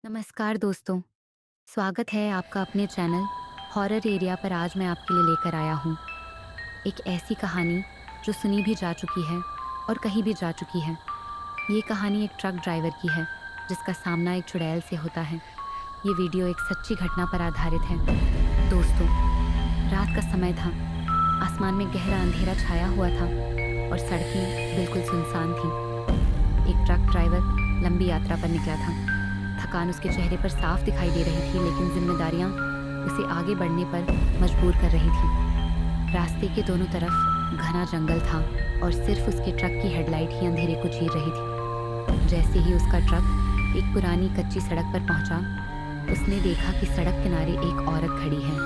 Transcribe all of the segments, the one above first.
नमस्कार दोस्तों, स्वागत है आपका अपने चैनल हॉरर एरिया पर। आज मैं आपके लिए लेकर आया हूँ एक ऐसी कहानी जो सुनी भी जा चुकी है और कही भी जा चुकी है। ये कहानी एक ट्रक ड्राइवर की है जिसका सामना एक चुड़ैल से होता है। ये वीडियो एक सच्ची घटना पर आधारित है। दोस्तों, रात का समय था, आसमान में गहरा अंधेरा छाया हुआ था और सड़कें बिल्कुल सुनसान थीं। एक ट्रक ड्राइवर लंबी यात्रा पर निकला था। थकान उसके चेहरे पर साफ दिखाई दे रही थी, लेकिन जिम्मेदारियां उसे आगे बढ़ने पर मजबूर कर रही थी। रास्ते के दोनों तरफ घना जंगल था और सिर्फ उसके ट्रक की हेडलाइट ही अंधेरे को चीर रही थी। जैसे ही उसका ट्रक एक पुरानी कच्ची सड़क पर पहुंचा, उसने देखा कि सड़क किनारे एक औरत खड़ी है।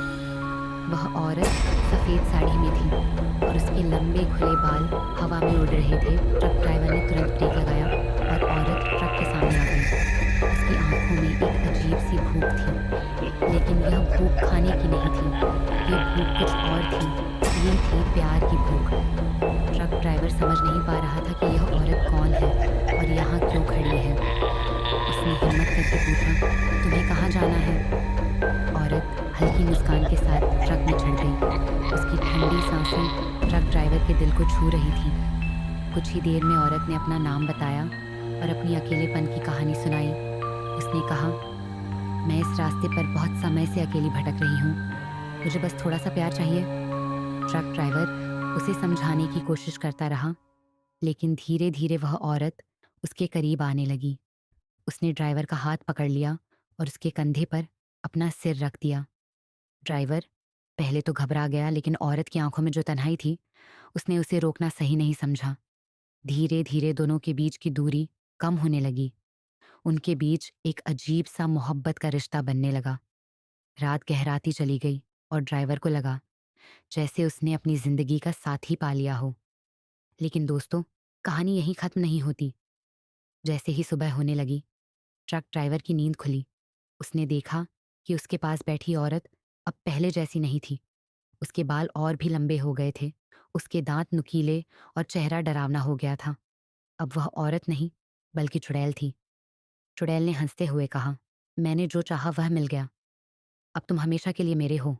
वह औरत सफेद साड़ी में थी और उसके लंबे खुले बाल हवा में उड़ रहे थे। ट्रक ड्राइवर ने तुरंत ब्रेक लगाया और औरत ट्रक के सामने आ गई। उसकी आंखों में एक अजीब सी भूख थी, लेकिन यह भूख खाने की नहीं थी। ये भूख कुछ और थी। ये थी प्यार की भूख। ट्रक ड्राइवर समझ नहीं पा रहा था कि यह औरत कौन है और यहाँ क्यों खड़ी है। उसने हिम्मत करके पूछा, तुम्हें कहाँ जाना है? औरत हल्की मुस्कान के साथ ट्रक में चढ़ गई। उसकी ठंडी सांसें ट्रक ड्राइवर के दिल को छू रही थीं। कुछ ही देर में औरत ने अपना नाम बताया और अपनी अकेलेपन की कहानी सुनाई। उसने कहा, मैं इस रास्ते पर बहुत समय से अकेली भटक रही हूँ। मुझे बस थोड़ा सा प्यार चाहिए। ट्रक ड्राइवर उसे समझाने की कोशिश करता रहा, लेकिन धीरे धीरे वह औरत उसके करीब आने लगी। उसने ड्राइवर का हाथ पकड़ लिया और उसके कंधे पर अपना सिर रख दिया। ड्राइवर पहले तो घबरा गया, लेकिन औरत की आंखों में जो तन्हाई थी, उसने उसे रोकना सही नहीं समझा। धीरे धीरे दोनों के बीच की दूरी कम होने लगी। उनके बीच एक अजीब सा मोहब्बत का रिश्ता बनने लगा। रात गहराती चली गई और ड्राइवर को लगा जैसे उसने अपनी जिंदगी का साथी पा लिया हो। लेकिन दोस्तों, कहानी यहीं खत्म नहीं होती। जैसे ही सुबह होने लगी, ट्रक ड्राइवर की नींद खुली। उसने देखा कि उसके पास बैठी औरत अब पहले जैसी नहीं थी। उसके बाल और भी लंबे हो गए थे, उसके दांत नुकीले और चेहरा डरावना हो गया था। अब वह औरत नहीं, बल्कि चुड़ैल थी। चुड़ैल ने हंसते हुए कहा, मैंने जो चाहा वह मिल गया, अब तुम हमेशा के लिए मेरे हो।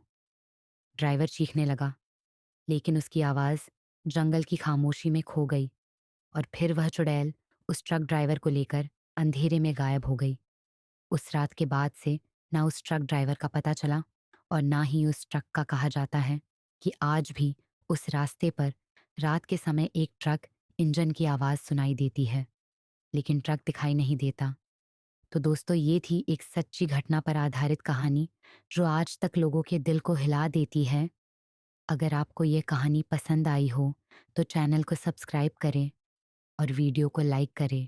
ड्राइवर चीखने लगा, लेकिन उसकी आवाज़ जंगल की खामोशी में खो गई और फिर वह चुड़ैल उस ट्रक ड्राइवर को लेकर अंधेरे में गायब हो गई। उस रात के बाद से ना उस ट्रक ड्राइवर का पता चला और ना ही उस ट्रक का। कहा जाता है कि आज भी उस रास्ते पर रात के समय एक ट्रक इंजन की आवाज़ सुनाई देती है, लेकिन ट्रक दिखाई नहीं देता। तो दोस्तों, ये थी एक सच्ची घटना पर आधारित कहानी जो आज तक लोगों के दिल को हिला देती है। अगर आपको ये कहानी पसंद आई हो तो चैनल को सब्सक्राइब करें और वीडियो को लाइक करें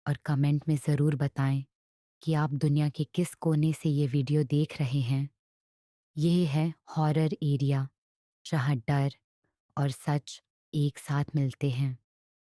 और कमेंट में ज़रूर बताएं कि आप दुनिया के किस कोने से ये वीडियो देख रहे हैं। ये है हॉरर एरिया, जहाँ डर और सच एक साथ मिलते हैं।